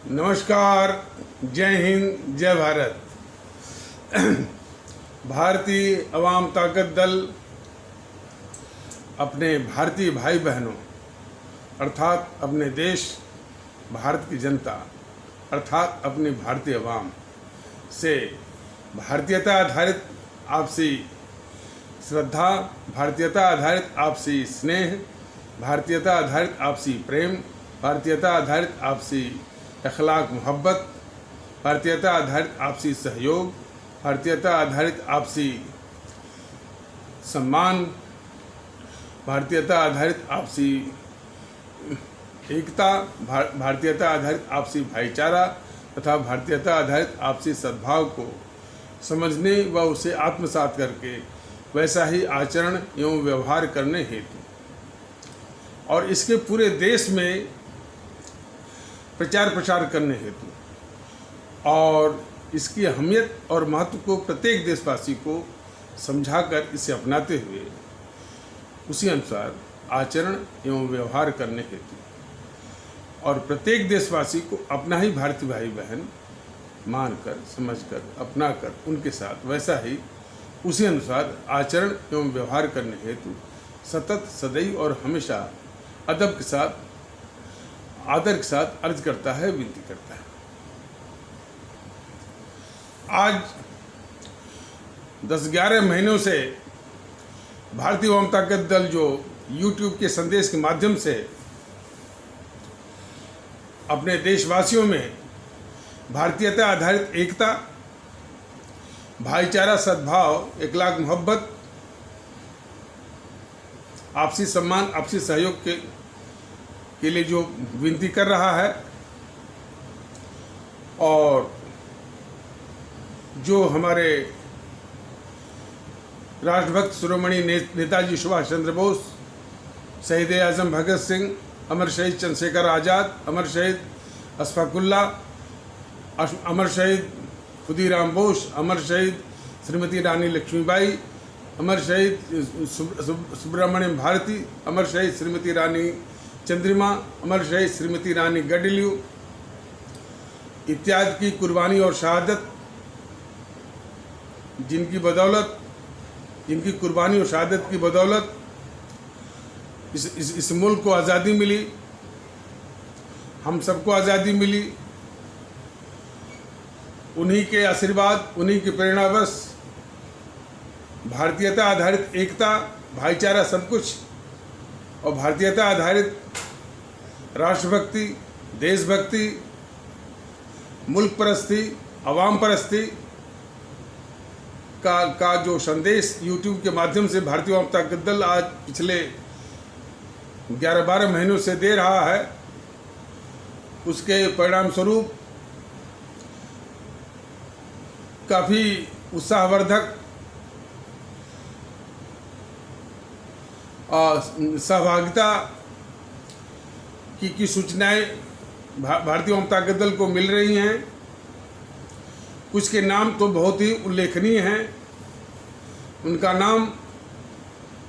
नमस्कार, जय हिंद, जय भारत। भारतीय अवाम ताकत दल अपने भारतीय भाई बहनों अर्थात अपने देश भारत की जनता अर्थात अपनी भारतीय अवाम से भारतीयता आधारित आपसी श्रद्धा, भारतीयता आधारित आपसी स्नेह, भारतीयता आधारित आपसी प्रेम, भारतीयता आधारित आपसी अखलाक मोहब्बत, भारतीयता आधारित आपसी सहयोग, भारतीयता आधारित आपसी सम्मान, भारतीयता आधारित आपसी एकता, भारतीयता आधारित आपसी भाईचारा तथा भारतीयता आधारित आपसी सद्भाव को समझने व उसे आत्मसात करके वैसा ही आचरण एवं व्यवहार करने हेतु और इसके पूरे देश में प्रचार प्रसार करने हेतु और इसकी अहमियत और महत्व को प्रत्येक देशवासी को समझाकर इसे अपनाते हुए उसी अनुसार आचरण एवं व्यवहार करने हेतु और प्रत्येक देशवासी को अपना ही भारतीय भाई बहन मानकर, समझकर, अपनाकर उनके साथ वैसा ही उसी अनुसार आचरण एवं व्यवहार करने हेतु सतत, सदैव और हमेशा अदब के साथ, आदर के साथ अर्ज करता है, विनती करता है। आज 10-11 महीनों से भारतीय अवाम ताकत दल जो YouTube के संदेश के माध्यम से अपने देशवासियों में भारतीयता आधारित एकता, भाईचारा, सद्भाव, अखलाक मोहब्बत, आपसी सम्मान, आपसी सहयोग के लिए जो विनती कर रहा है और जो हमारे राष्ट्रभक्त शिरोमणि नेताजी सुभाष चंद्र बोस, शहीद आजम भगत सिंह, अमर शहीद चंद्रशेखर आज़ाद, अमर शहीद अशफाकुल्ला, अमर शहीद खुदीराम बोस, अमर शहीद श्रीमती रानी लक्ष्मीबाई, अमर शहीद सुब्रमण्यम भारती, अमर शहीद श्रीमती रानी चंद्रिमा, अमर शहीद श्रीमती रानी गडिलू इत्यादि की कुर्बानी और शहादत, जिनकी कुर्बानी और शहादत की बदौलत इस मुल्क को आज़ादी मिली, हम सबको आज़ादी मिली। उन्हीं के आशीर्वाद, उन्हीं की प्रेरणावश भारतीयता आधारित एकता, भाईचारा, सब कुछ और भारतीयता आधारित राष्ट्रभक्ति, देशभक्ति, मुल्क परस्ती, अवाम परस्ती का जो संदेश YouTube के माध्यम से भारतीय अवाम ताकत दल आज पिछले 11-12 महीनों से दे रहा है, उसके परिणाम स्वरूप काफ़ी उत्साहवर्धक सहभागिता की सूचनाएं भारतीय अवाम ताकत दल को मिल रही हैं। कुछ के नाम तो बहुत ही उल्लेखनीय हैं, उनका नाम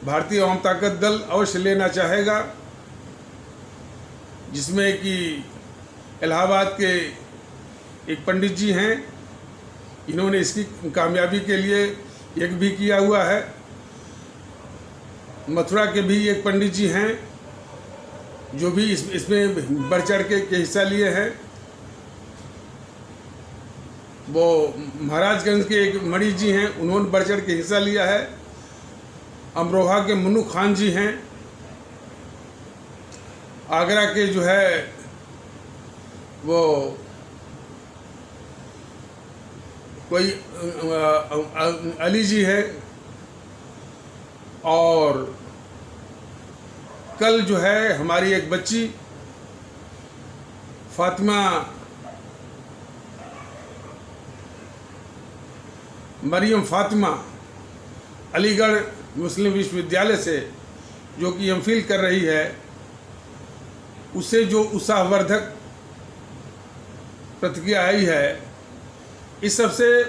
भारतीय अवाम ताकत दल अवश्य लेना चाहेगा, जिसमें कि इलाहाबाद के एक पंडित जी हैं, इन्होंने इसकी कामयाबी के लिए यज्ञ भी किया हुआ है। मथुरा के भी एक पंडित जी हैं जो भी इसमें बढ़ चढ़ के हिस्सा लिए हैं। वो महाराजगंज के एक मणि जी हैं, उन्होंने बढ़ चढ़ के हिस्सा लिया है। अमरोहा के मुन्नू खान जी हैं। आगरा के जो है वो कोई अली जी है। और कल जो है हमारी एक बच्ची फातिमा मरियम फातिमा अलीगढ़ मुस्लिम विश्वविद्यालय से जो कि एमफिल कर रही है, उससे जो उत्साहवर्धक प्रतिक्रिया आई है, इस सबसे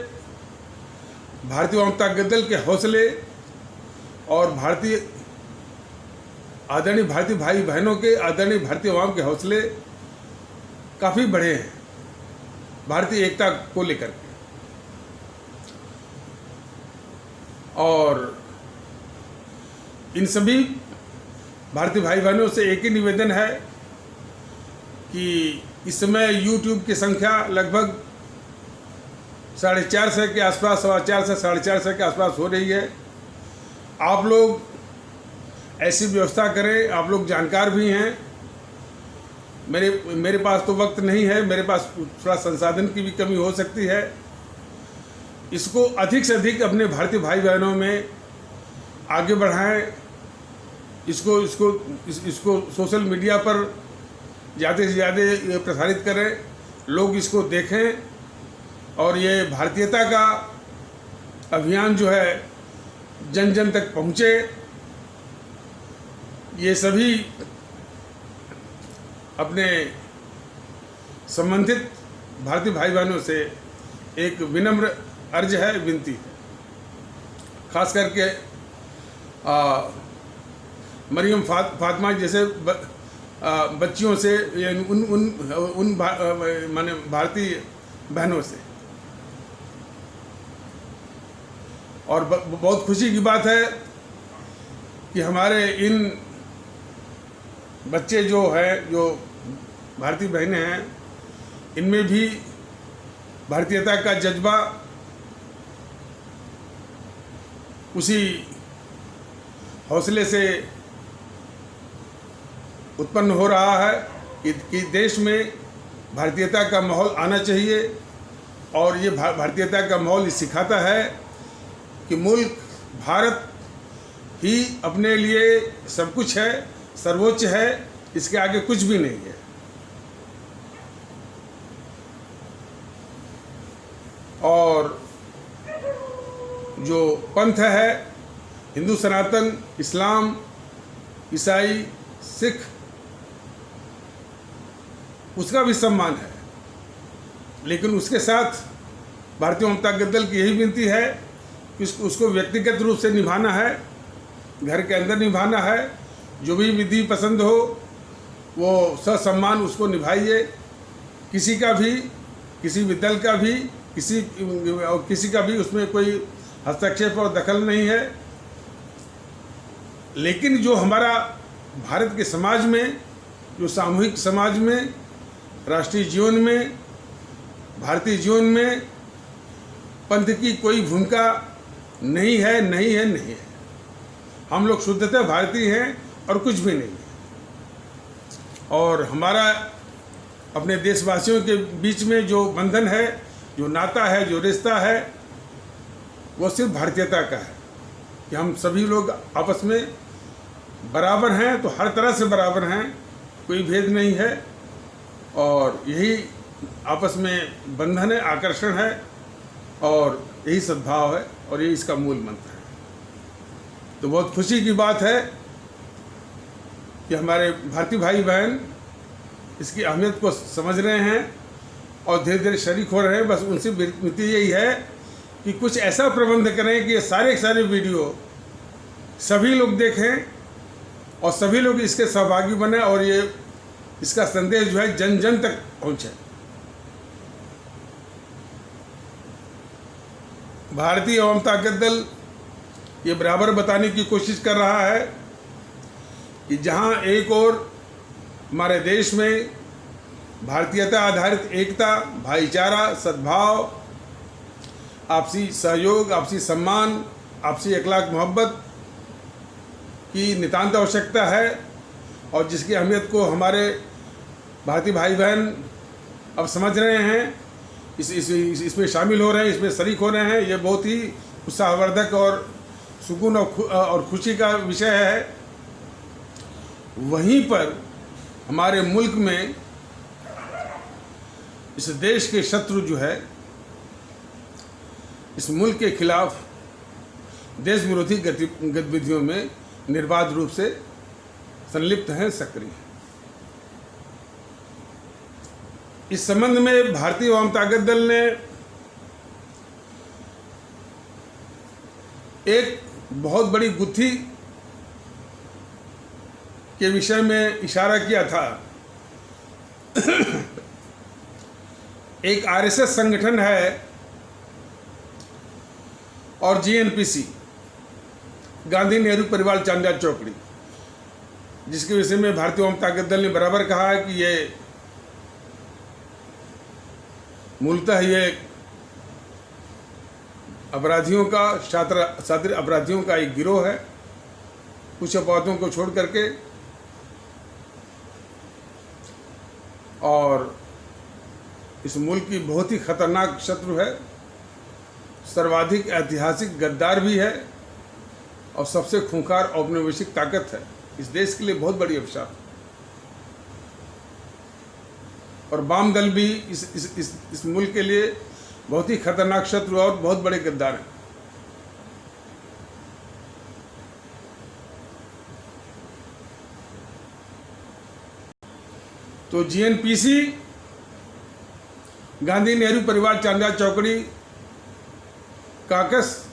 भारतीय अवाम ताकत दल के हौसले और आदरणीय भारतीय भाई बहनों के, आदरणीय भारतीय अवाम के हौसले काफ़ी बढ़े हैं। भारतीय एकता को लेकर के। और इन सभी भारतीय भाई बहनों से एक ही निवेदन है कि इस समय यूट्यूब की संख्या लगभग 450 के आसपास, 425 से 450 के आसपास हो रही है। आप लोग ऐसी व्यवस्था करें, आप लोग जानकार भी हैं। मेरे पास तो वक्त नहीं है, मेरे पास थोड़ा संसाधन की भी कमी हो सकती है। इसको अधिक से अधिक अपने भारतीय भाई बहनों में आगे बढ़ाएं। इसको सोशल मीडिया पर ज़्यादा से ज़्यादा प्रसारित करें, लोग इसको देखें और ये भारतीयता का अभियान जो है जन जन तक पहुँचे। ये सभी अपने संबंधित भारतीय भाई बहनों से एक विनम्र अर्ज है, विनती है। खास करके मरियम फातिमा जैसे बच्चियों से, उन माने भारतीय बहनों से। और बहुत खुशी की बात है कि हमारे इन बच्चे जो हैं, जो भारतीय बहनें हैं, इनमें भी भारतीयता का जज्बा उसी हौसले से उत्पन्न हो रहा है कि देश में भारतीयता का माहौल आना चाहिए। और ये भारतीयता का माहौल सिखाता है कि मुल्क भारत ही अपने लिए सब कुछ है, सर्वोच्च है, इसके आगे कुछ भी नहीं है। और जो पंथ है, हिंदू, सनातन, इस्लाम, ईसाई, सिख, उसका भी सम्मान है। लेकिन उसके साथ भारतीय जनता दल की यही विनती है कि उसको व्यक्तिगत रूप से निभाना है, घर के अंदर निभाना है। जो भी विधि पसंद हो वो ससम्मान उसको निभाइए। किसी का भी, किसी भी दल का भी, किसी का भी उसमें कोई हस्तक्षेप और दखल नहीं है। लेकिन जो हमारा भारत के समाज में, जो सामूहिक समाज में, राष्ट्रीय जीवन में, भारतीय जीवन में पंथ की कोई भूमिका नहीं है, नहीं है, नहीं है। हम लोग शुद्धतः भारतीय हैं और कुछ भी नहीं है। और हमारा अपने देशवासियों के बीच में जो बंधन है, जो नाता है, जो रिश्ता है, वो सिर्फ भारतीयता का है कि हम सभी लोग आपस में बराबर हैं, तो हर तरह से बराबर हैं, कोई भेद नहीं है। और यही आपस में बंधन है, आकर्षण है, और यही सद्भाव है, और यही इसका मूल मंत्र है। तो बहुत खुशी की बात है कि हमारे भारतीय भाई बहन इसकी अहमियत को समझ रहे हैं और धीरे धीरे शरीक हो रहे हैं। बस उनसे विनती यही है कि कुछ ऐसा प्रबंध करें कि ये सारे वीडियो सभी लोग देखें और सभी लोग इसके सहभागी बने और ये इसका संदेश जो है जन जन तक पहुँचे। भारतीय जनता दल ये बराबर बताने की कोशिश कर रहा है कि जहां एक ओर हमारे देश में भारतीयता आधारित एकता, भाईचारा, सद्भाव, आपसी सहयोग, आपसी सम्मान, आपसी अखलाक मोहब्बत की नितांत आवश्यकता है और जिसकी अहमियत को हमारे भारतीय भाई बहन अब समझ रहे हैं, इसमें शामिल हो रहे हैं, इसमें शरीक हो रहे हैं। ये बहुत ही उत्साहवर्धक और सुकून और खुशी का विषय है। वहीं पर हमारे मुल्क में इस देश के शत्रु जो है, इस मुल्क के खिलाफ देश विरोधी गतिविधियों में निर्बाध रूप से संलिप्त हैं, सक्रिय हैं। इस संबंध में भारतीय जनता दल ने एक बहुत बड़ी गुत्थी के विषय में इशारा किया था। एक आरएसएस संगठन है और जीएनपीसी, गांधी नेहरू परिवार चांदा चौकड़ी, जिसके विषय में भारतीय वाम ताकत दल ने बराबर कहा है कि ये मूलतः ये अपराधियों का शातिर अपराधियों का एक गिरोह है, कुछ अपराधों को छोड़ करके, और इस मुल्क की बहुत ही खतरनाक शत्रु है, सर्वाधिक ऐतिहासिक गद्दार भी है और सबसे खूंखार औपनिवेशिक ताकत है। इस देश के लिए बहुत बड़ी अभिशाप। और वाम दल भी इस मुल्क के लिए बहुत ही खतरनाक शत्रु और बहुत बड़े गद्दार हैं। तो जीएनपीसी, गांधी नेहरू परिवार चांदा चौकड़ी काकस,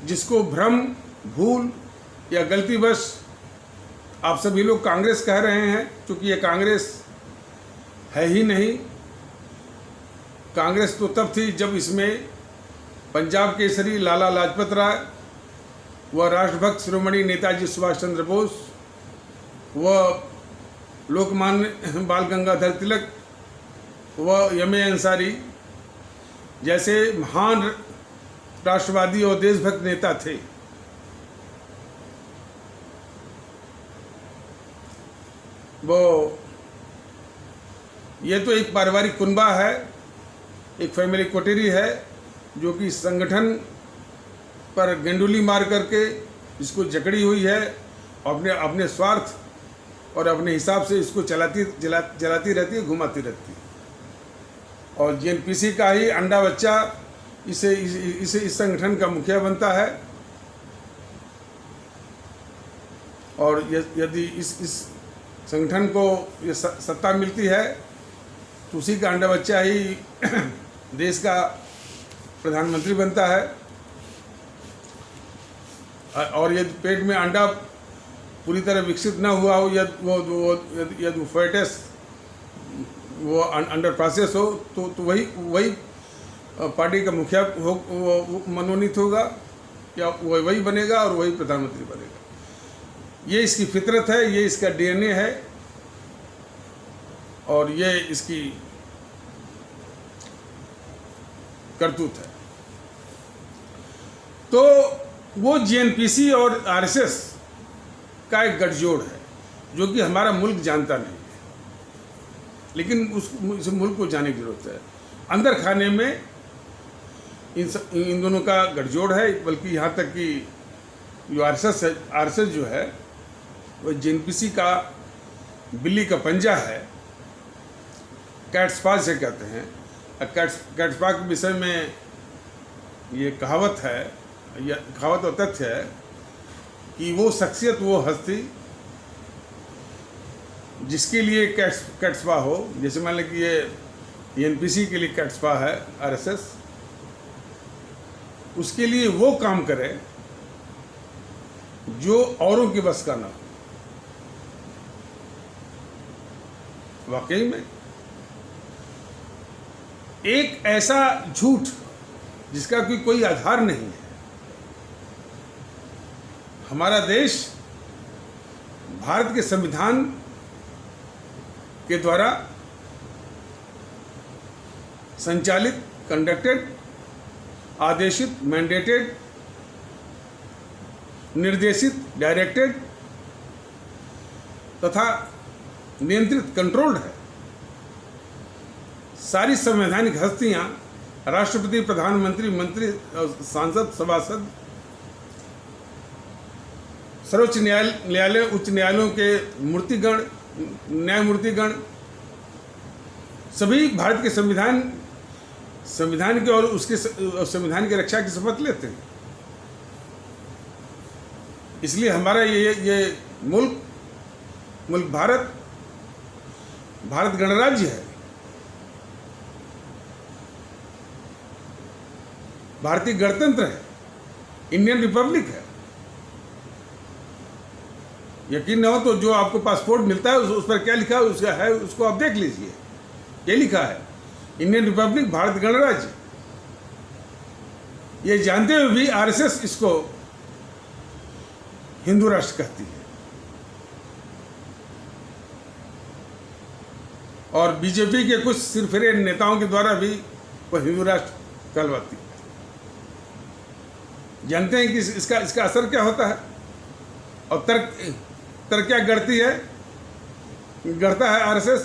जिसको भ्रम, भूल या गलतीवश आप सभी लोग कांग्रेस कह रहे हैं, क्योंकि ये कांग्रेस है ही नहीं। कांग्रेस तो तब थी जब इसमें पंजाब केसरी लाला लाजपत राय व राष्ट्रभक्त शिरोमणि नेताजी सुभाष चंद्र बोस व लोकमान्य बाल गंगाधर तिलक व एम.ए. अंसारी जैसे महान राष्ट्रवादी और देशभक्त नेता थे। वो ये तो एक पारिवारिक कुनबा है, एक फैमिली कोटेरी है, जो कि संगठन पर गेंडुली मार करके इसको जकड़ी हुई है, अपने स्वार्थ और अपने हिसाब से इसको चलाती रहती है, घुमाती रहती है। और जीएनपीसी का ही अंडा बच्चा इसे इस संगठन का मुखिया बनता है। और यदि इस संगठन को ये सत्ता मिलती है तो उसी का अंडा बच्चा ही देश का प्रधानमंत्री बनता है। और यदि पेट में अंडा पूरी तरह विकसित न हुआ हो, यदि फेटस वो अंडर प्रोसेस हो, तो वही पार्टी का मुखिया हो, वो मनोनीत होगा या वही बनेगा और वही प्रधानमंत्री बनेगा। ये इसकी फितरत है, ये इसका डीएनए है और ये इसकी करतूत है। तो वो जीएनपीसी और आरएसएस का एक गठजोड़ है जो कि हमारा मुल्क जानता नहीं है, लेकिन उस मुल्क को जानने की जरूरत है। अंदर खाने में इन दोनों का गठजोड़ है, बल्कि यहाँ तक कि जो आरएसएस जो है वो जीएनपीसी का बिल्ली का पंजा है, कैट्स पा से कहते हैं। कैट्स पा के विषय में ये कहावत है, यह कहावत और तथ्य है कि वो शख्सियत, वो हस्ती जिसके लिए कैट्स पा हो, जैसे मान लें कि ये एनपीसी के लिए कैट्स पा है आरएसएस, उसके लिए वो काम करे जो औरों की बस का ना हो। वाकई में एक ऐसा झूठ जिसका कोई आधार नहीं है। हमारा देश भारत के संविधान के द्वारा संचालित, कंडक्टेड, आदेशित, मैंडेटेड, निर्देशित, डायरेक्टेड तथा नियंत्रित, कंट्रोल्ड है। सारी संवैधानिक हस्तियां, राष्ट्रपति, प्रधानमंत्री, मंत्री, सांसद, सभासद, सर्वोच्च न्यायालय, उच्च न्यायालयों के मूर्तिगण, न्यायमूर्तिगण, सभी भारत के संविधान के और उसके संविधान की रक्षा की शपथ लेते हैं। इसलिए हमारा ये मुल्क भारत गणराज्य है, भारतीय गणतंत्र है, इंडियन रिपब्लिक है। यकीन न हो तो जो आपको पासपोर्ट मिलता है उस पर क्या लिखा है उसको आप देख लीजिए। ये लिखा है इंडियन रिपब्लिक, भारत गणराज्य, ये जानते हुए भी आरएसएस इसको हिंदू राष्ट्र कहती है और बीजेपी के कुछ सिरफिरे नेताओं के द्वारा भी वो हिंदू राष्ट्र कहलवाती है। जानते हैं कि इसका असर क्या होता है और तर्क क्या गढ़ता है आरएसएस।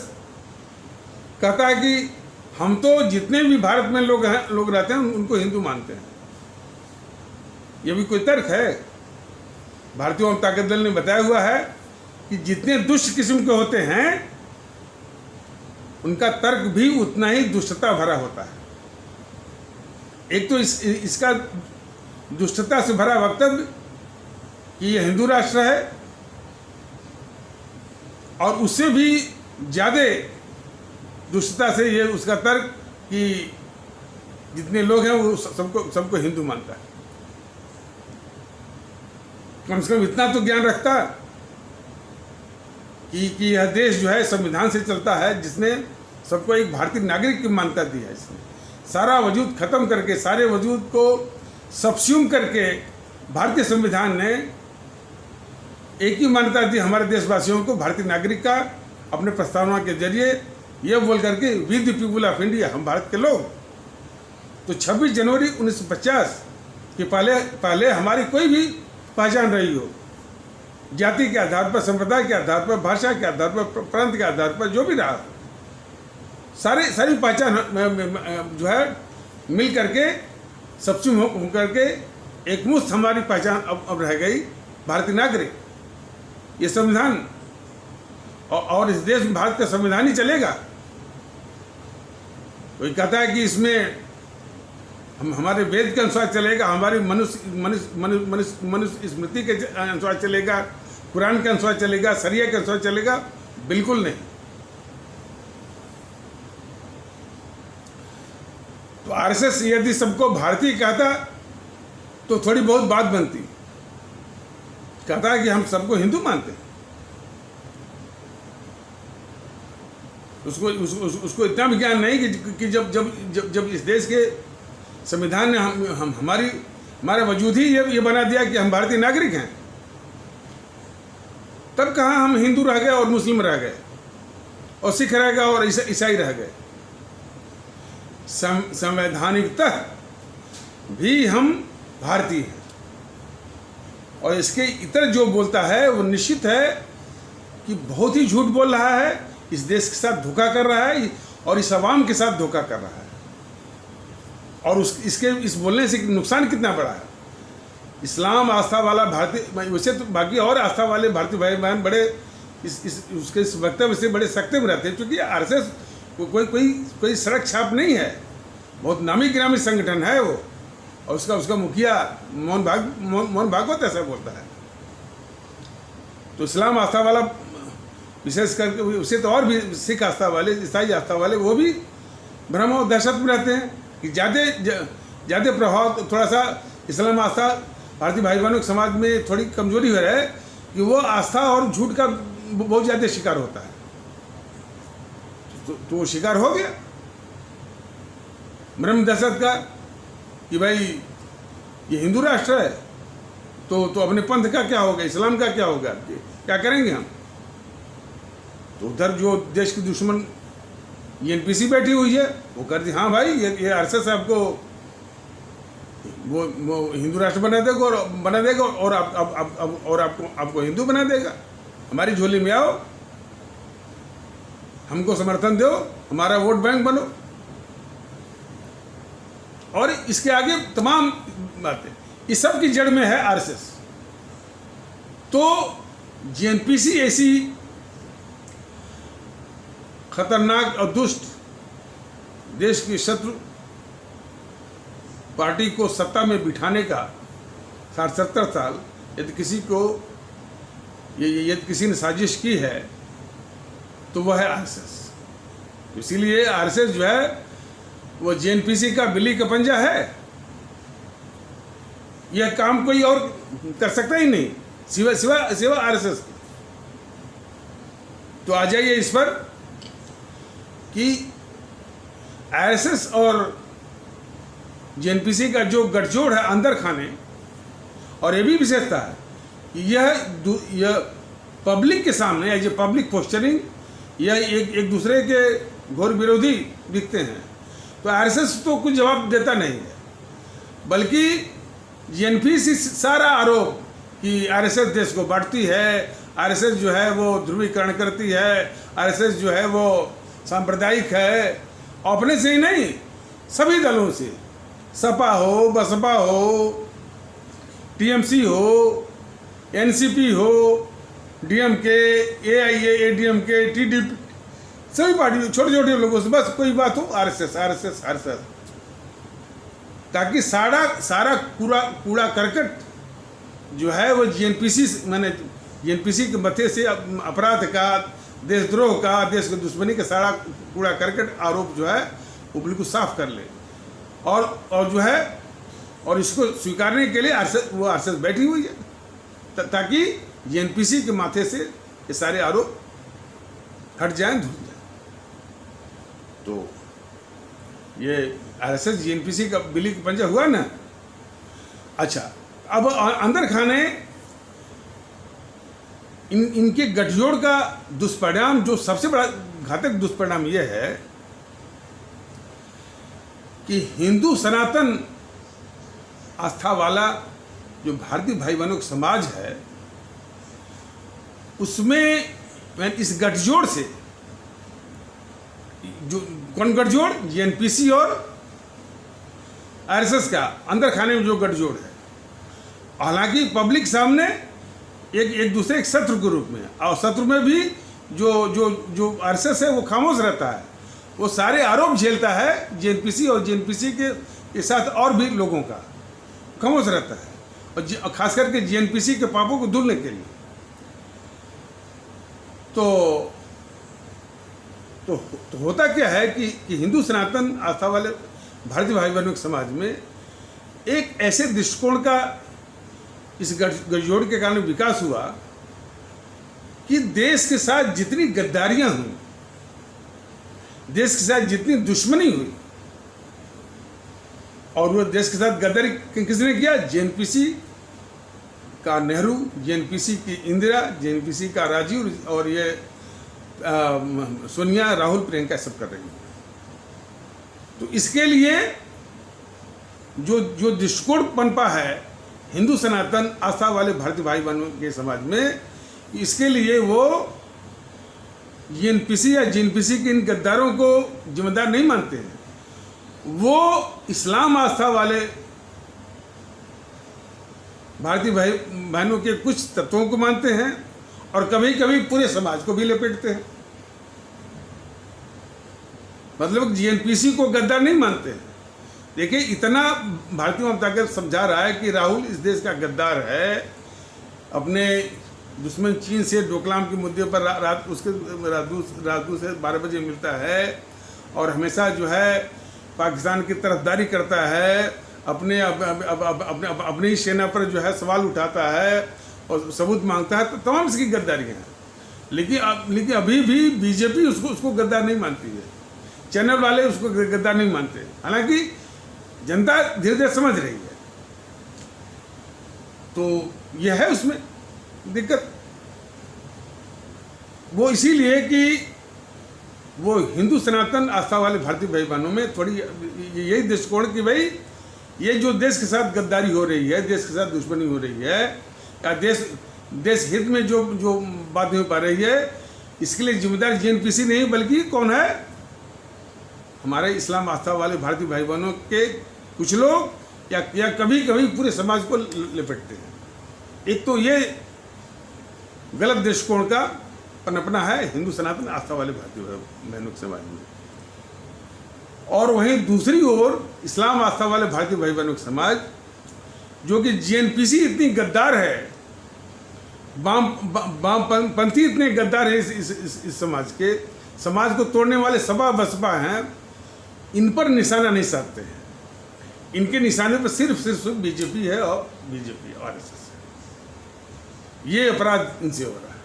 कहता है कि हम तो जितने भी भारत में लोग रहते हैं उनको हिंदू मानते हैं। ये भी कोई तर्क है? भारतीय जनता दल ने बताया हुआ है कि जितने दुष्ट किस्म के होते हैं उनका तर्क भी उतना ही दुष्टता भरा होता है। एक तो इसका दुष्टता से भरा वक्तव्य कि ये हिंदू राष्ट्र है और उससे भी ज़्यादा दुष्टता से ये उसका तर्क कि जितने लोग हैं वो सबको हिंदू मानता है। कम से कम इतना तो ज्ञान रखता कि यह देश जो है संविधान से चलता है, जिसने सबको एक भारतीय नागरिक की मान्यता दी है। इसने सारा वजूद खत्म करके, सारे वजूद को सबस्यूम करके भारतीय संविधान ने एक ही मान्यता दी हमारे देशवासियों को, भारतीय नागरिक का, अपने प्रस्तावना के जरिए यह बोल करके we the people of India, हम भारत के लोग। तो 26 जनवरी 1950 के पहले हमारी कोई भी पहचान रही हो, जाति के आधार पर, संप्रदाय के आधार पर, भाषा के आधार पर, प्रांत के आधार पर, जो भी रहा, सारी पहचान जो है मिल करके सबस्यूम हो करके एकमुश्त हमारी पहचान अब रह गई भारतीय नागरिक। ये संविधान और इस देश में भारत का संविधान ही चलेगा। कोई कहता है कि इसमें हमारे वेद के अनुसार चलेगा, हमारी मनुष्य स्मृति के अनुसार चलेगा, कुरान के अनुसार चलेगा, शरिया के अनुसार चलेगा। बिल्कुल नहीं। तो आरएसएस यदि सबको भारतीय कहता तो थोड़ी बहुत बात बनती। कहता है कि हम सबको हिंदू मानते हैं, उसको इतना भी ज्ञान नहीं कि जब इस देश के संविधान ने हमारे वजूद ही ये बना दिया कि हम भारतीय नागरिक हैं, तब कहाँ हम हिंदू रह गए और मुस्लिम रह गए और सिख रह गए और ईसाई रह गए। संवैधानिकतः भी हम भारतीय हैं और इसके इतर जो बोलता है वो निश्चित है कि बहुत ही झूठ बोल रहा है, इस देश के साथ धोखा कर रहा है और इस आवाम के साथ धोखा कर रहा है। और इसके इस बोलने से नुकसान कितना बड़ा है। इस्लाम आस्था वाला भारतीय, वैसे तो बाकी और आस्था वाले भारतीय भाई बहन बड़े उसके इस वक्तव्य से बड़े सख्ते में रहते हैं, क्योंकि आरएसएस कोई सड़क छाप नहीं है, बहुत नामी गिरामी संगठन है वो। और उसका मुखिया मोहन भागवत ऐसा बोलता है। तो इस्लाम आस्था वाला विशेष करके, उसे तो और भी सिख आस्था वाले, ईसाई आस्था वाले, वो भी भ्रम और दहशत में रहते हैं कि ज़्यादा प्रभाव थोड़ा सा इस्लाम आस्था भारतीय भाई बहनों के समाज में थोड़ी कमजोरी हो रहा है कि वो आस्था और झूठ का बहुत ज़्यादा शिकार होता है। तो वो शिकार हो गया भ्रम दहशत का कि भाई ये हिंदू राष्ट्र है तो अपने पंथ का क्या होगा, इस्लाम का क्या होगा, क्या करेंगे हम। तो उधर जो देश की दुश्मन एनपीसी बैठी हुई है वो करती, हाँ भाई ये आरएसएस आपको वो हिंदू राष्ट्र बना देगा और आपको हिंदू बना देगा। हमारी झोली में आओ, हमको समर्थन दो, हमारा वोट बैंक बनो। और इसके आगे तमाम बातें, इस सब की जड़ में है आरएसएस। तो जेएनपीसी ऐसी खतरनाक और दुष्ट देश की शत्रु पार्टी को सत्ता में बिठाने का 70 साल यदि किसी ने साजिश की है तो वह है आरएसएस। इसीलिए आरएसएस जो है वो जेएनपीसी का बिल्ली का पंजा है। यह काम कोई और कर सकता ही नहीं सिवा आरएसएस की। तो आ जाइए इस पर कि आरएसएस और जेएनपीसी का जो गठजोड़ है अंदर खाने, और ये भी विशेषता है कि यह पब्लिक के सामने एज ए पब्लिक पोस्चरिंग यह एक दूसरे के घोर विरोधी दिखते हैं। तो आरएसएस तो कुछ जवाब देता नहीं है, बल्कि जेएनपीसी सारा आरोप कि आरएसएस देश को बांटती है, आरएसएस जो है वो ध्रुवीकरण करती है, आरएसएस जो है वो सांप्रदायिक है, अपने से ही नहीं सभी दलों से, सपा हो, बसपा हो, टीएमसी हो, एनसीपी हो, डीएमके, एआईए-एडीएमके, टीडीपी, सभी पार्टी छोटे छोटे लोगों से बस कोई बात हो आरएसएस आरएसएस आरएसएस, ताकि सारा कूड़ा करकट जो है वो जेएनपीसी माने जेएनपीसी के मथे से अपराध का, देशद्रोह का, देश की दुश्मनी का सारा कूड़ा करकट आरोप जो है वो बिल्कुल साफ कर ले, और जो है और इसको स्वीकारने के लिए आरएसएस बैठी हुई है ताकि जेएनपीसी के माथे से ये सारे आरोप हट जाएं, धुल जाएं। तो ये आरएसएस जेएनपीसी का बिल्ली का पंजा हुआ ना। अच्छा, अब अंदर खाने इनके गठजोड़ का दुष्परिणाम, जो सबसे बड़ा घातक दुष्परिणाम यह है कि हिंदू सनातन आस्था वाला जो भारतीय भाई बहनों का समाज है, उसमें इस गठजोड़ से जो कौन गठजोड़, जेएनपीसी और आरएसएस का अंदर खाने में जो गठजोड़ है, हालांकि पब्लिक सामने एक दूसरे एक शत्रु के रूप में, और शत्रु में भी जो आरएसएस है वो खामोश रहता है, वो सारे आरोप झेलता है जेएनपीसी और जेएनपीसी के साथ और भी लोगों का खामोश रहता है, और खास करके जेएनपीसी के पापों को धुलने के लिए। तो होता क्या है कि हिंदू सनातन आस्था वाले भारतीय भाई बहनों के समाज में एक ऐसे दृष्टिकोण का इस गठजोड़ के कारण विकास हुआ कि देश के साथ जितनी गद्दारियां हुई, देश के साथ जितनी दुश्मनी हुई, और वो देश के साथ गद्दारी किसने किया, जेएनपीसी का नेहरू, जेएनपीसी की इंदिरा, जेएनपीसी का राजीव, और ये सोनिया, राहुल, प्रियंका सब कर रही हैं। तो इसके लिए जो दृष्टिकोण पनपा है हिंदू सनातन आस्था वाले भारतीय भाई बहनों के समाज में, इसके लिए वो जेएनपीसी या जेएनपीसी के इन गद्दारों को जिम्मेदार नहीं मानते हैं, वो इस्लाम आस्था वाले भारतीय भाई बहनों के कुछ तत्वों को मानते हैं, और कभी कभी पूरे समाज को भी लपेटते हैं। मतलब जेएनपीसी को गद्दार नहीं मानते हैं। देखिए, इतना भारतीय जनता पार्टी समझा रहा है कि राहुल इस देश का गद्दार है, अपने दुश्मन चीन से डोकलाम के मुद्दे पर राजदूत से 12 बजे मिलता है, और हमेशा जो है पाकिस्तान की तरफदारी करता है, अपनी ही सेना पर जो है सवाल उठाता है और सबूत मांगता है। तो तमाम इसकी गद्दारियाँ हैं, लेकिन अभी भी बीजेपी उसको गद्दार नहीं मानती है, चैनल वाले उसको गद्दार नहीं मानते। हालांकि जनता धीरे धीरे समझ रही है। तो यह है उसमें दिक्कत, वो इसीलिए कि वो हिंदू सनातन आस्था वाले भारतीय भाई बहनों में थोड़ी यही दृष्टिकोण कि भाई ये जो देश के साथ गद्दारी हो रही है, देश के साथ दुश्मनी हो रही है, या देश हित में जो बात नहीं हो पा रही है, इसके लिए जिम्मेदार जेएनपीसी नहीं बल्कि कौन है, हमारे इस्लाम आस्था वाले भारतीय भाई बहनों के कुछ लोग, या कभी कभी पूरे समाज को लपेटते हैं। एक तो ये गलत दृष्टिकोण का पनपना है हिंदू सनातन आस्था वाले भारतीय बहनों के समाज में, और वहीं दूसरी ओर इस्लाम आस्था वाले भारतीय भाई बहनों के समाज, जो कि जेएनपीसी इतनी गद्दार है, वामपंथी इतने गद्दार है इस समाज को तोड़ने वाले सपा बसपा हैं, इन पर निशाना नहीं साधते हैं। इनके निशाने पर सिर्फ बीजेपी है, और बीजेपी आरएसएस है। ये अपराध इनसे हो रहा है।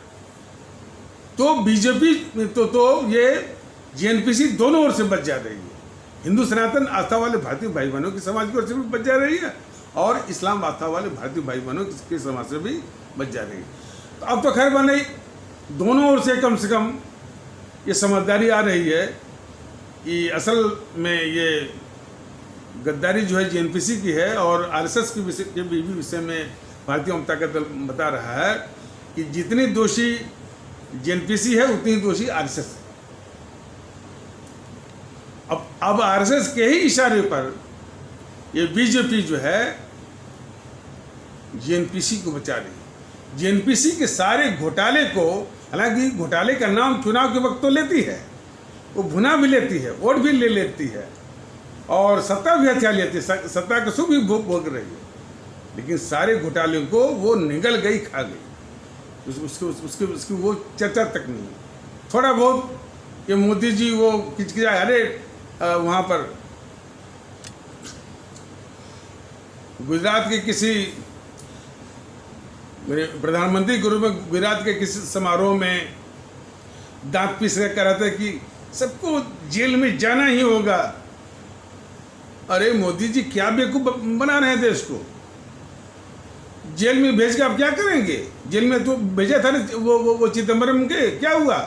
तो बीजेपी तो ये जेएनपीसी दोनों ओर से बच जा रही है। हिंदू सनातन आस्था वाले भारतीय भाई बहनों की समाज की ओर से भी बच जा रही है और इस्लाम आस्था वाले भारतीय भाई बहनों की समाज से भी बच जा रही है। तो अब तो खैर बने दोनों ओर से कम ये समझदारी आ रही है कि असल में ये गद्दारी जो है जेएनपीसी की है और आरएसएस के विषय में भारतीय जनता दल बता रहा है कि जितनी दोषी जेएनपीसी है उतनी दोषी आरएसएस है। अब आरएसएस के ही इशारे पर ये बीजेपी जो है जेएनपीसी को बचा रही है। जेएनपीसी के सारे घोटाले को, हालांकि घोटाले का नाम चुनाव के वक्त तो लेती है, वो भुना भी लेती है, वोट भी ले लेती है और सत्ता भी हथिया लेती है, सत्ता का सुख भी भोग रही है, लेकिन सारे घोटाले को वो निगल गई, खा गई, उसकी वो चर्चा तक नहीं है। थोड़ा बहुत ये मोदी जी वो किचकिचा, अरे वहाँ पर गुजरात के किसी प्रधानमंत्री के रूप में गुजरात के किसी समारोह में दांत पीस कर रहा था कि सबको जेल में जाना ही होगा। अरे मोदी जी क्या बेवकूफ बना रहे हैं देश को, जेल में भेज के आप क्या करेंगे? जेल में तो भेजा था ना वो चिदम्बरम के, क्या हुआ?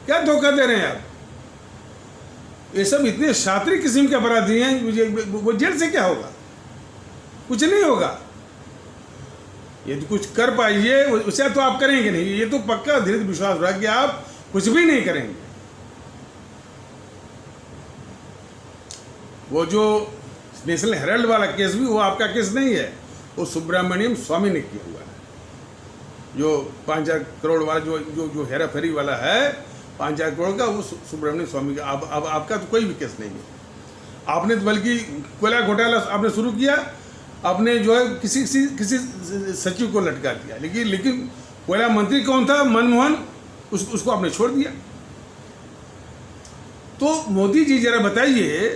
क्या धोखा दे रहे हैं आप? ये सब इतने शातिर किस्म के अपराधी हैं, वो जेल से क्या होगा? कुछ नहीं होगा। यदि कुछ कर पाइए उसे तो आप करेंगे नहीं, ये तो पक्का धीरे विश्वास रहा कि आप कुछ भी नहीं करेंगे। वो जो नेशनल हेराल्ड वाला केस भी वो आपका केस नहीं है, वो सुब्रमण्यम स्वामी ने किया हुआ है। जो 5,000 करोड़ वाला जो हेरा फेरी वाला है 5,000 करोड़ का, वो सुब्रमण्यम स्वामी का। अब आपका तो कोई भी केस नहीं है। आपने तो बल्कि कोयला घोटाला आपने शुरू किया, आपने जो है किसी सचिव को लटका दिया, लेकिन कोयला मंत्री कौन था? मनमोहन, उसको आपने छोड़ दिया। तो मोदी जी जरा बताइए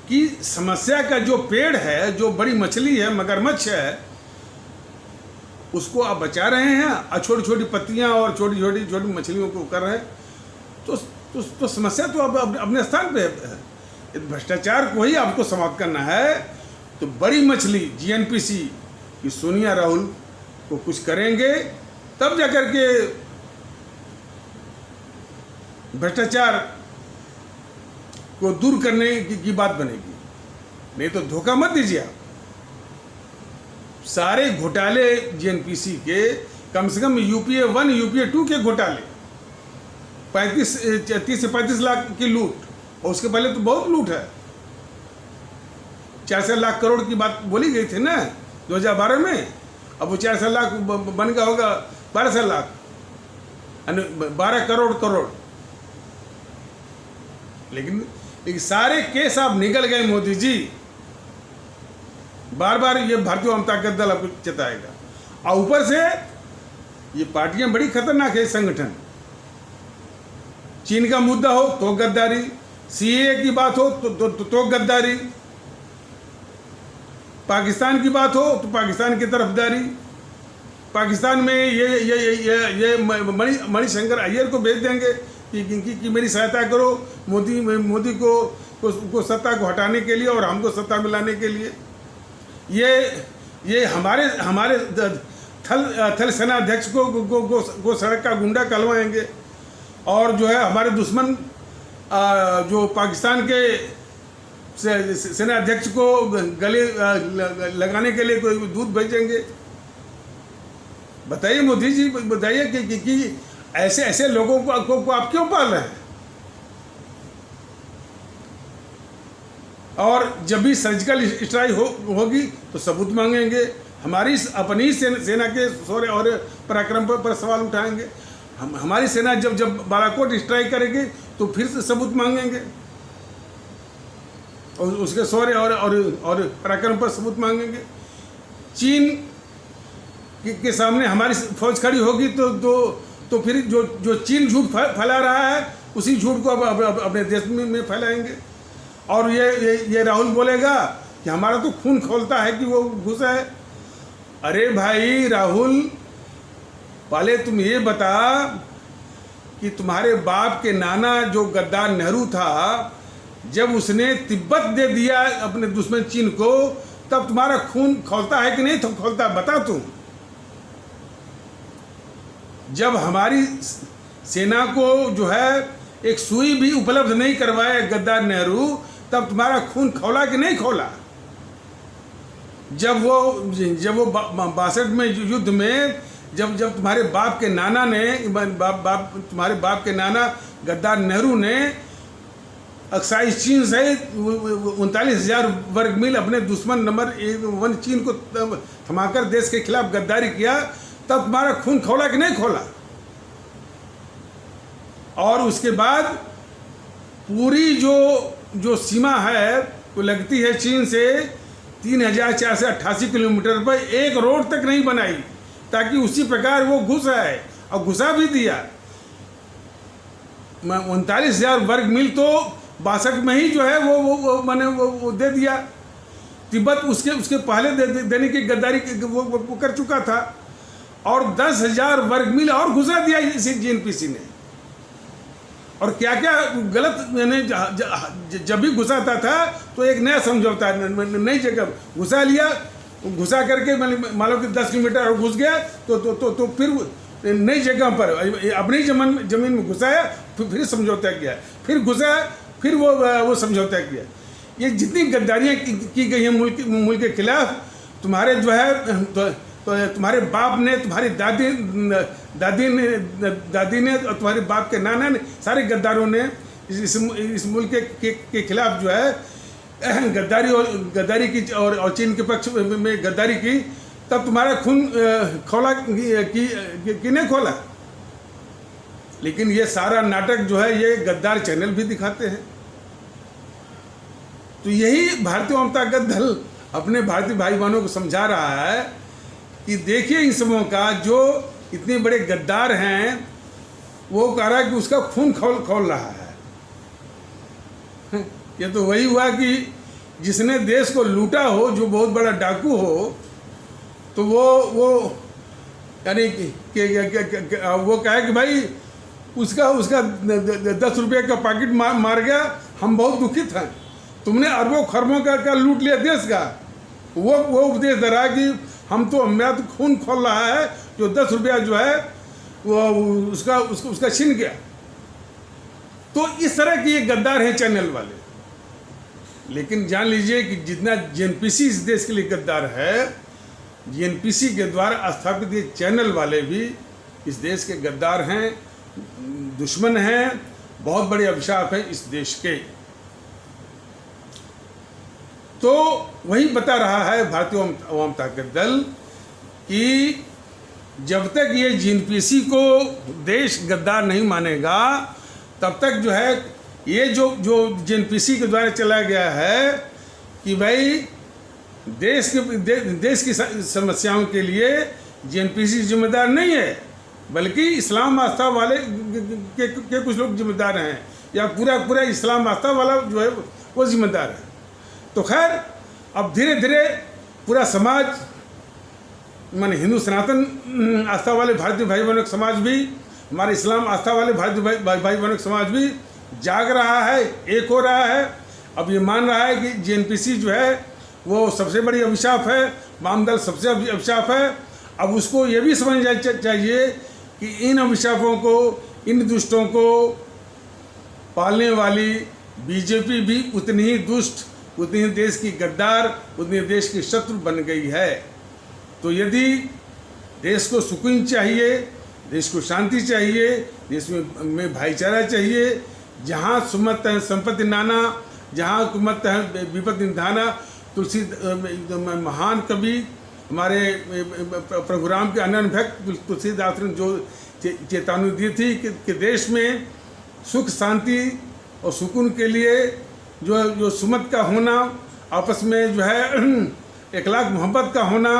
कि समस्या का जो पेड़ है, जो बड़ी मछली है, मगरमच्छ है, उसको आप बचा रहे हैं और छोटी छोटी पत्तियां और छोटी छोटी मछलियों को कर रहे हैं। तो समस्या तो अब अपने स्थान पे है। भ्रष्टाचार को ही आपको समाप्त करना है तो बड़ी मछली जेएनपीसी की सोनिया राहुल को कुछ करेंगे, तब जाकर के भ्रष्टाचार को दूर करने की बात बनेगी। नहीं तो धोखा मत दीजिए आप। सारे घोटाले जेएनपीसी के, कम से कम यूपीए 1 यूपीए 2 के घोटाले, 30 से 35 लाख की लूट, और उसके पहले तो बहुत लूट है। 400 लाख करोड़ की बात बोली गई थी ना 2012 में, अब वो 400 लाख बन गया होगा 1200 लाख, 12 करोड़। लेकिन सारे केस आप निकल गए मोदी जी। बार बार ये भारतीय जनता दल आपको चेताएगा। और ऊपर से ये पार्टियां बड़ी खतरनाक है, संगठन। चीन का मुद्दा हो तो गद्दारी, सीएए की बात हो तो गद्दारी, पाकिस्तान की बात हो तो पाकिस्तान की तरफदारी। पाकिस्तान में ये मणिशंकर अय्यर को भेज देंगे कि मेरी सहायता करो मोदी को सत्ता को हटाने के लिए और हमको सत्ता मिलाने के लिए। ये हमारे थल सेनाध्यक्ष को सड़क का गुंडा कहलवाएंगे और जो है हमारे दुश्मन जो पाकिस्तान के सेनाध्यक्ष को गले लगाने के लिए कोई दूध भेजेंगे। बताइए मोदी जी, बताइए कि ऐसे लोगों को आप क्यों पाल रहे हैं? और जब भी सर्जिकल स्ट्राइक होगी तो सबूत मांगेंगे, हमारी अपनी सेना के शौर्य और पराक्रम पर सवाल उठाएंगे। हमारी सेना जब बालाकोट स्ट्राइक करेगी तो फिर से सबूत मांगेंगे और उसके शौर्य और पराक्रम पर सबूत मांगेंगे। चीन के सामने हमारी फौज खड़ी होगी तो फिर जो चीन झूठ फैला रहा है उसी झूठ को अब अपने देश में फैलाएंगे। और ये राहुल बोलेगा कि हमारा तो खून खौलता है कि वो घुसा है। अरे भाई राहुल, पहले तुम ये बता कि तुम्हारे बाप के नाना जो गद्दार नेहरू था, जब उसने तिब्बत दे दिया अपने दुश्मन चीन को, तब तुम्हारा खून खौलता है कि नहीं तो खौलता, बता तुम। जब हमारी सेना को जो है एक सुई भी उपलब्ध नहीं करवाया गद्दार नेहरू, तब तुम्हारा खून खौला कि नहीं खौला? जब वो 62 में युद्ध में जब तुम्हारे बाप के नाना ने तुम्हारे बाप के नाना गद्दार नेहरू ने अक्साई चीन सहित 39,000 वर्ग मील अपने दुश्मन नंबर 1 चीन को थमाकर देश के खिलाफ गद्दारी किया, तब तुम्हारा खून खौला कि नहीं खौला? और उसके बाद पूरी जो सीमा है वो लगती है चीन से 3,488 किलोमीटर पर, एक रोड तक नहीं बनाई ताकि उसी प्रकार वो घुस आए, और घुसा भी दिया। 39,000 वर्ग मील तो 62 में ही जो है वो दे दिया। तिब्बत उसके पहले देने की गद्दारी वो कर चुका था, और 10,000 वर्ग मील और घुसा दिया इसी जीएनपीसी ने। और क्या क्या गलत मैंने जब भी घुसाता था तो एक नया समझौता नई जगह घुसा लिया, घुसा करके मान लो कि 10 किलोमीटर और घुस गया तो फिर नई जगह पर अपनी जमीन में घुसाया, फिर समझौता किया, फिर घुसा, फिर वो समझौता किया। ये जितनी गद्दारियाँ की गई हैं मुल्क के खिलाफ, तुम्हारे जो है तो तुम्हारे बाप ने, तुम्हारी दादी ने और तुम्हारे बाप के नाना ने, सारे गद्दारों ने इस मुल्क के खिलाफ जो है गद्दारी की और चीन के पक्ष में गद्दारी की, तब तुम्हारा खून खौला कि नहीं खोला? लेकिन ये सारा नाटक जो है ये गद्दार चैनल भी दिखाते हैं। तो यही भारतीय वामता दल अपने भारतीय भाई बहनों को समझा रहा है कि देखिए इन सबों का, जो इतने बड़े गद्दार हैं, वो कह रहा है कि उसका खून खौल रहा है। ये तो वही हुआ कि जिसने देश को लूटा हो, जो बहुत बड़ा डाकू हो, तो वो यानी वो कहे कि भाई उसका 10 रुपये का पैकेट मार गया, हम बहुत दुखित हैं, तुमने अरबों खरबों का लूट लिया देश का। वो उपदेश दे रहा है कि मेरा तो खून खोल रहा है, जो 10 रुपया जो है वो उसका छीन गया। तो इस तरह के ये गद्दार हैं चैनल वाले। लेकिन जान लीजिए कि जितना जीएनपीसी इस देश के लिए गद्दार है, जीएनपीसी के द्वारा स्थापित ये चैनल वाले भी इस देश के गद्दार हैं, दुश्मन हैं, बहुत बड़े अभिशाप हैं इस देश के। तो वही बता रहा है भारतीय वामता दल कि जब तक ये जीएनपीसी को देश गद्दार नहीं मानेगा, तब तक जो है ये जो जीएनपीसी के द्वारा चलाया गया है कि भाई देश की समस्याओं के लिए जीएनपीसी जिम्मेदार नहीं है, बल्कि इस्लाम आस्था वाले के कुछ लोग जिम्मेदार हैं, या पूरा इस्लाम आस्था वाला जो है वो जिम्मेदार है। तो खैर अब धीरे धीरे पूरा समाज, माने हिंदू सनातन आस्था वाले भारतीय भाई बहनों का समाज भी, हमारे इस्लाम आस्था वाले भारतीय भाई बहनों का समाज भी जाग रहा है, एक हो रहा है। अब ये मान रहा है कि जीएनपीसी जो है वो सबसे बड़ी अभिशाप है, वाम दल सबसे अभिशाप है। अब उसको ये भी समझना चाहिए कि इन अभिशापों को, इन दुष्टों को पालने वाली बीजेपी भी उतनी ही दुष्ट, उतनी ही देश की गद्दार, उतनी देश की शत्रु बन गई है। तो यदि देश को सुकून चाहिए, देश को शांति चाहिए, देश में भाईचारा चाहिए, जहाँ सुमत है संपत्ति नाना, जहाँ कुमत है विपत्ति निधाना, तुलसी महान कवि हमारे प्रभु राम के अनन्य भक्त तुलसीदास ने जो चेतावनी दी थी कि देश में सुख शांति और सुकून के लिए जो सुमत का होना, आपस में जो है इखलाक मोहब्बत का होना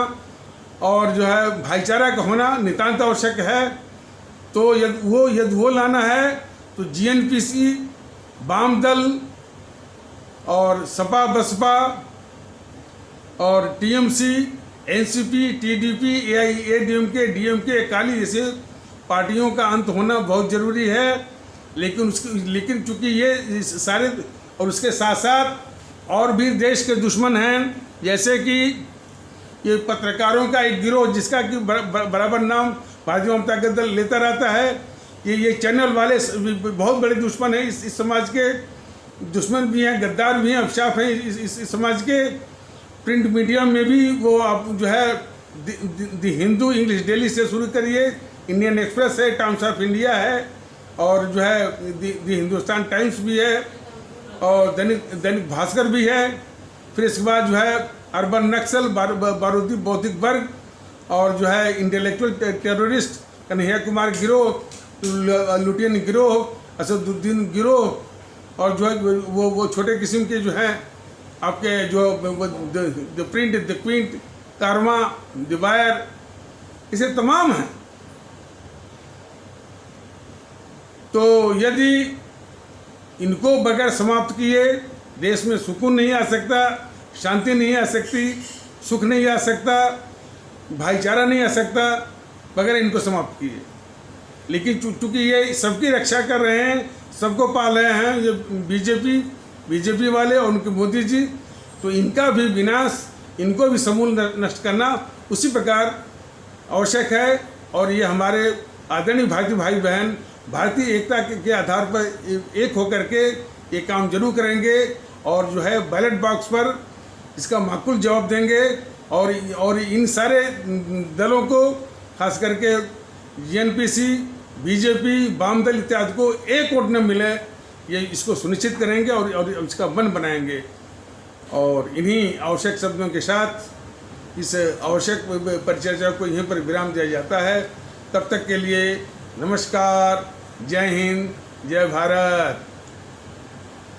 और जो है भाईचारा का होना नितांत आवश्यक है। तो यदि वो लाना है तो जीएनपीसी, वाम दल और सपा बसपा और TMC, NCP, TDP, AIADMK, DMK, Akali जैसे पार्टियों का अंत होना बहुत ज़रूरी है। लेकिन चूँकि ये सारे और उसके साथ साथ और भी देश के दुश्मन हैं, जैसे कि ये पत्रकारों का एक गिरोह जिसका कि बराबर नाम भारतीय जनता दल लेता रहता है। ये चैनल वाले बहुत बड़े दुश्मन हैं, इस समाज के दुश्मन भी हैं, गद्दार भी हैं, अफशाफ हैं इस समाज के। प्रिंट मीडिया में भी वो आप जो है द हिंदू इंग्लिश डेली से शुरू करिए, इंडियन एक्सप्रेस है, टाइम्स ऑफ इंडिया है, और जो है द हिंदुस्तान टाइम्स भी है, और दैनिक भास्कर भी है। फिर इसके बाद जो है अर्बन नक्सल, बारूदी बौद्धिक वर्ग, और जो है इंटेलेक्चुअल टेररिस्ट कन्हैया कुमार गिरोह, लुटियन गिरोह, असदुद्दीन गिरोह, और जो है वो छोटे किस्म के जो हैं आपके जो द प्रिंट, द क्विंट, कारवा, द वायर, इसे तमाम हैं। तो यदि इनको बगैर समाप्त किए देश में सुकून नहीं आ सकता, शांति नहीं आ सकती, सुख नहीं आ सकता, भाईचारा नहीं आ सकता बगैर इनको समाप्त किए। लेकिन चूँकि ये सबकी रक्षा कर रहे हैं, सबको पाल रहे हैं ये बीजेपी वाले और उनके मोदी जी, तो इनका भी विनाश, इनको भी समूल नष्ट करना उसी प्रकार आवश्यक है। और ये हमारे आदरणीय भारतीय भाई बहन भारतीय एकता के आधार पर एक होकर के ये काम जरूर करेंगे, और जो है बैलेट बॉक्स पर इसका माकूल जवाब देंगे, और इन सारे दलों को, खास करके एनपीसी, बीजेपी, वाम दल इत्यादि को एक वोट न मिले, ये इसको सुनिश्चित करेंगे और इसका मन बनाएंगे। और इन्हीं आवश्यक शब्दों के साथ इस आवश्यक परिचर्चा को यहीं पर विराम दिया जाता है। तब तक के लिए नमस्कार, जय हिंद, जय भारत।